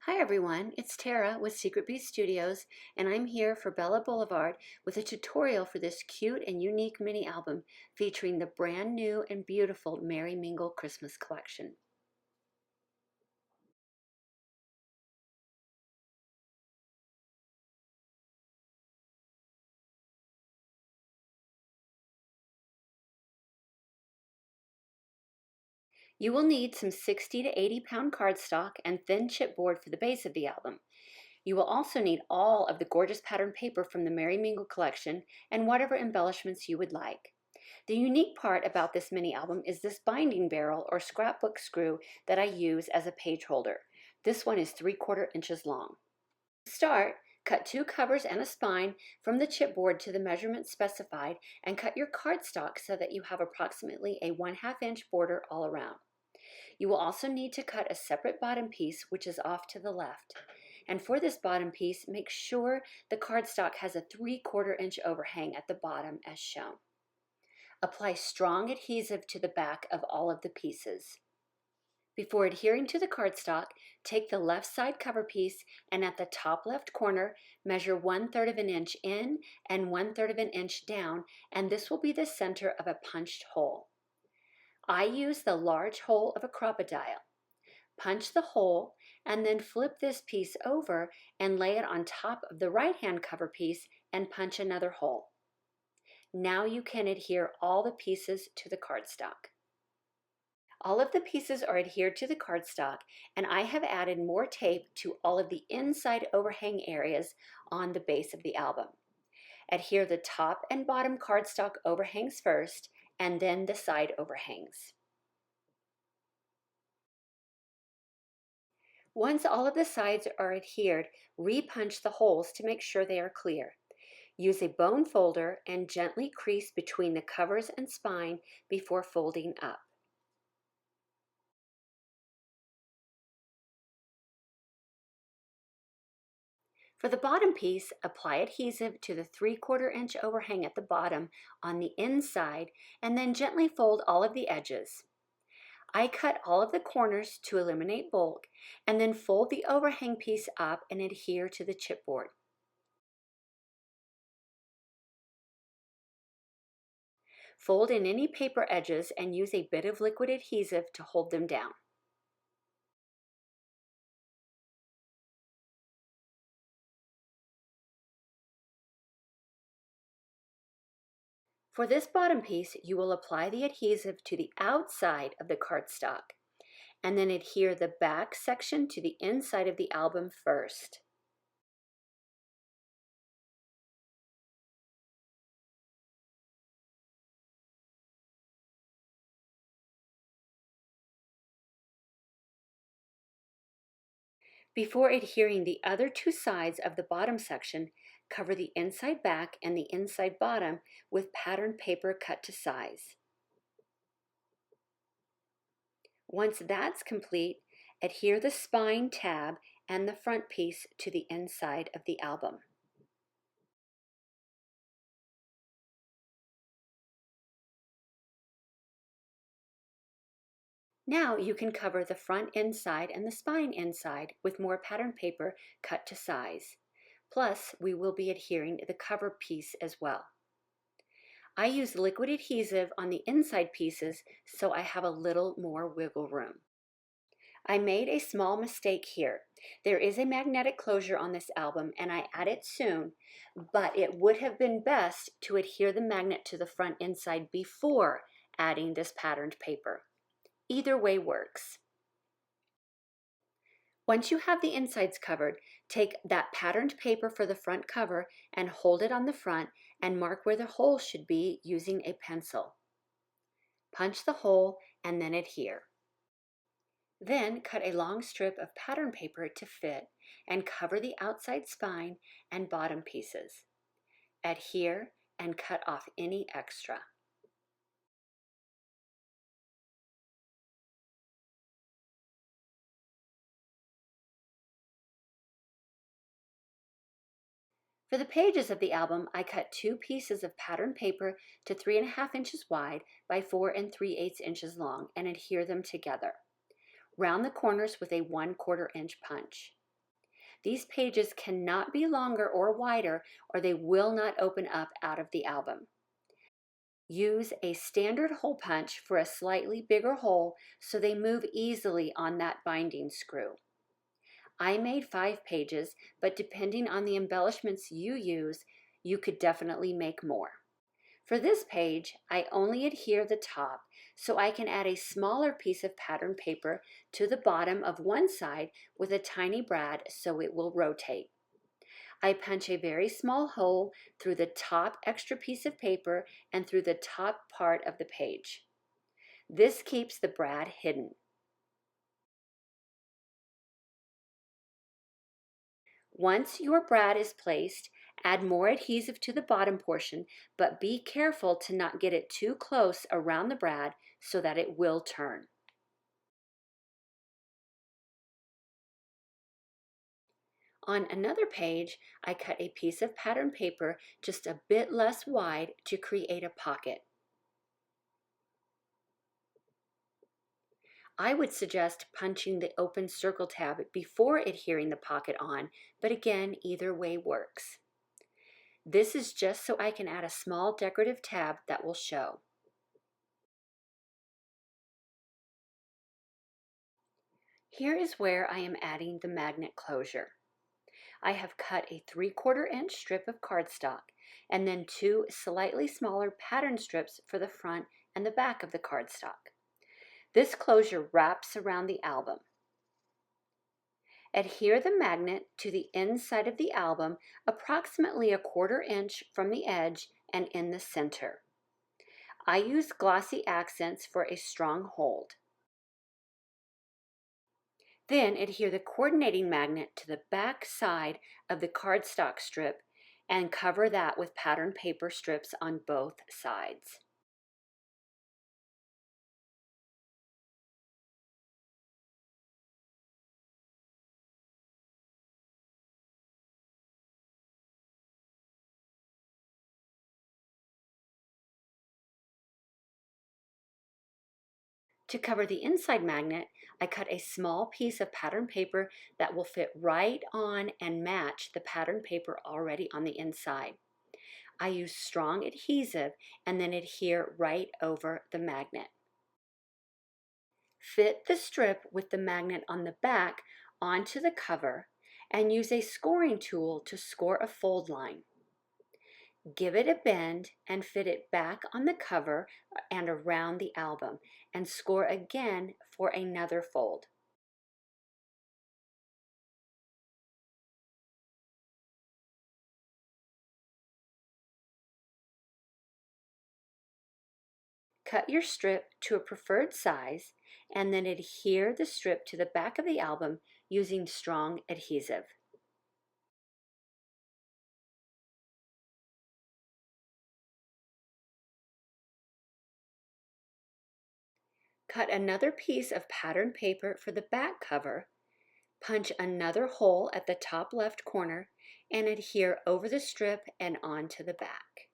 Hi everyone, it's Tara with Secret Bee Studios, and I'm here for Bella Blvd with a tutorial for this cute and unique mini album featuring the brand new and beautiful Merry Mingle Christmas collection. You will need some 60 to 80 pound cardstock and thin chipboard for the base of the album. You will also need all of the gorgeous pattern paper from the Merry Mingle collection and whatever embellishments you would like. The unique part about this mini album is this binding barrel or scrapbook screw that I use as a page holder. This one is 3/4 inches long. To start, cut 2 covers and a spine from the chipboard to the measurement specified and cut your cardstock so that you have approximately a 1/2 inch border all around. You will also need to cut a separate bottom piece which is off to the left. And for this bottom piece, make sure the cardstock has a 3/4 inch overhang at the bottom as shown. Apply strong adhesive to the back of all of the pieces. Before adhering to the cardstock, take the left side cover piece and at the top left corner, measure 1/3 of an inch in and 1/3 of an inch down, and this will be the center of a punched hole. I use the large hole of a crocodile. Punch the hole and then flip this piece over and lay it on top of the right-hand cover piece and punch another hole. Now you can adhere all the pieces to the cardstock. All of the pieces are adhered to the cardstock, and I have added more tape to all of the inside overhang areas on the base of the album. Adhere the top and bottom cardstock overhangs first, and then the side overhangs. Once all of the sides are adhered, re-punch the holes to make sure they are clear. Use a bone folder and gently crease between the covers and spine before folding up. For the bottom piece, apply adhesive to the 3/4 inch overhang at the bottom on the inside and then gently fold all of the edges. I cut all of the corners to eliminate bulk and then fold the overhang piece up and adhere to the chipboard. Fold in any paper edges and use a bit of liquid adhesive to hold them down. For this bottom piece, you will apply the adhesive to the outside of the cardstock and then adhere the back section to the inside of the album first. Before adhering the other 2 sides of the bottom section, cover the inside back and the inside bottom with pattern paper cut to size. Once that's complete, adhere the spine tab and the front piece to the inside of the album. Now you can cover the front inside and the spine inside with more pattern paper cut to size. Plus, we will be adhering the cover piece as well. I use liquid adhesive on the inside pieces so I have a little more wiggle room. I made a small mistake here. There is a magnetic closure on this album and I add it soon, but it would have been best to adhere the magnet to the front inside before adding this patterned paper. Either way works. Once you have the insides covered, take that patterned paper for the front cover and hold it on the front and mark where the hole should be using a pencil. Punch the hole and then adhere. Then cut a long strip of pattern paper to fit and cover the outside spine and bottom pieces. Adhere and cut off any extra. For the pages of the album, I cut 2 pieces of pattern paper to 3.5 inches wide by 4 3/8 inches long and adhere them together. Round the corners with a 1/4 inch punch. These pages cannot be longer or wider or they will not open up out of the album. Use a standard hole punch for a slightly bigger hole so they move easily on that binding screw. I made 5 pages, but depending on the embellishments you use, you could definitely make more. For this page, I only adhere the top so I can add a smaller piece of pattern paper to the bottom of one side with a tiny brad so it will rotate. I punch a very small hole through the top extra piece of paper and through the top part of the page. This keeps the brad hidden. Once your brad is placed, add more adhesive to the bottom portion, but be careful to not get it too close around the brad so that it will turn. On another page, I cut a piece of pattern paper just a bit less wide to create a pocket. I would suggest punching the open circle tab before adhering the pocket on, but again, either way works. This is just so I can add a small decorative tab that will show. Here is where I am adding the magnet closure. I have cut a 3/4 inch strip of cardstock and then 2 slightly smaller pattern strips for the front and the back of the cardstock. This closure wraps around the album. Adhere the magnet to the inside of the album approximately 1/4 inch from the edge and in the center. I use glossy accents for a strong hold. Then adhere the coordinating magnet to the back side of the cardstock strip and cover that with pattern paper strips on both sides. To cover the inside magnet, I cut a small piece of pattern paper that will fit right on and match the pattern paper already on the inside. I use strong adhesive and then adhere right over the magnet. Fit the strip with the magnet on the back onto the cover and use a scoring tool to score a fold line. Give it a bend and fit it back on the cover and around the album and score again for another fold. Cut your strip to a preferred size and then adhere the strip to the back of the album using strong adhesive. Cut another piece of pattern paper for the back cover, punch another hole at the top left corner, and adhere over the strip and onto the back.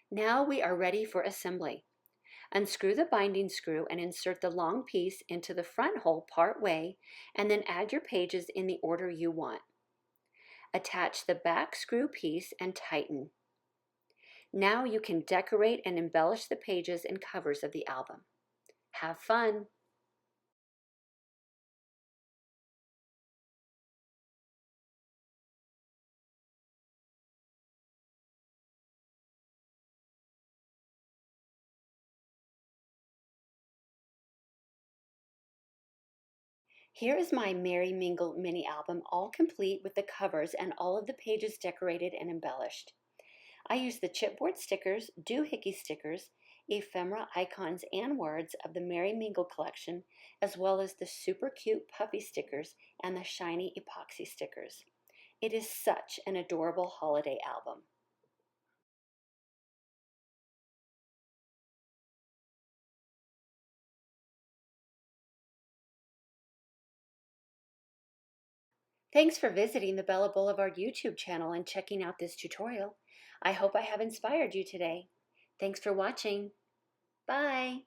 Now we are ready for assembly. Unscrew the binding screw and insert the long piece into the front hole part way, and then add your pages in the order you want. Attach the back screw piece and tighten. Now you can decorate and embellish the pages and covers of the album. Have fun! Here is my Merry Mingle mini album, all complete with the covers and all of the pages decorated and embellished. I used the chipboard stickers, doohickey stickers, ephemera icons and words of the Merry Mingle collection, as well as the super cute puffy stickers and the shiny epoxy stickers. It is such an adorable holiday album. Thanks for visiting the Bella Boulevard YouTube channel and checking out this tutorial. I hope I have inspired you today. Thanks for watching. Bye.